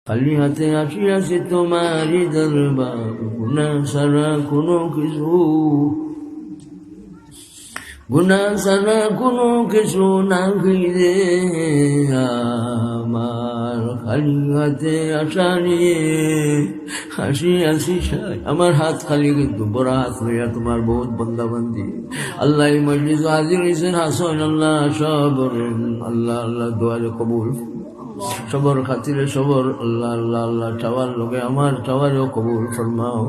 খালি হাতে আসিয়াছি তোমারই দরবার, গুনাহ ছাড়া কোনো কিছু, গুনাহ ছাড়া কোনো কিছু না ফিরে আমার। খালি হাতে আশা নিয়ে আসিয়াছি সাই, আমার হাত খালি কিন্তু বড় হাত লইয়া তোমার বহুত বন্দাবন্দি আল্লাহ মজলিস হাজির হয়েছেন। হাসন আল্লাহ সবর, আল্লাহ আল্লাহ দোয়ারে কবুল, সবর খাতিরে সবর, আল্লাহ আল্লাহ আল্লাহ চাওয়ার লোকে আমার চাওয়ারও কবুল ফরমাও,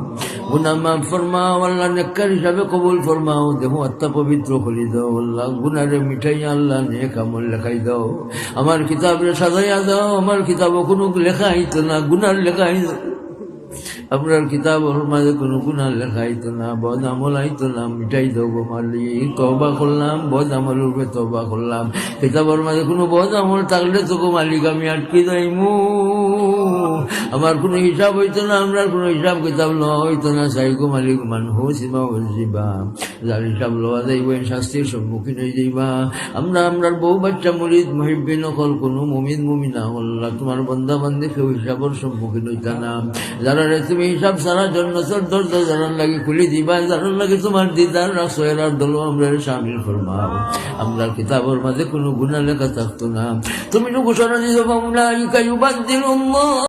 গুনাহ মাফ ফরমাও আল্লাহ, নেককার হিসাবে কবুল ফরমাও। দেখো আত্মা পবিত্র করি দাও আল্লাহ, গুনারে মিঠাইয়া আল্লাহ নেক আমল লেখাই দাও, আমার কিতাবে সাজাইয়া দাও। আমার কিতাবও কোনো লেখা হইতো না, গুনার লেখা হইতো, আপনার কিতাবের মাঝে কোনো গুনাহ লেখা হইতো না, বদ আমল হইতো না, মিটাই দাও গো মালিক। তওবা করলাম, বদ আমলের উপরে তওবা করলাম, কিতাবের মাঝে কোনো বদ আমল থাকলে তো গো মালিক আমি আটকে যাইমু, আমার কোনো হিসাব হইতো না, আমরা কোনো হিসাব কিতাব লওয়া হইতো না। চাই গো মালিক মানুষ সীমা যাইবা, যার হিসাব লওয়া যাইব শাস্তির সম্মুখীন হয়ে যাইবা। আমরা আমরার বউ বাচ্চা মরিদ মহিবিন হল কোনো মুমিন মুমিনা আল্লাহ তোমার বন্দা বান্দি কেউ হিসাবের সম্মুখীন হইতা না। যারা তুমি হিসাব সারা জন্য দরজা যারার লাগে খুলে দিবা, যারার লাগে তোমার দিদার রাখছো এরার দল আমরা সামিল ফরমাও। আমরা কিতাবের মাঝে কোনো গুনাহ লেখা থাকতো না, তুমি ঘোষণা দিছো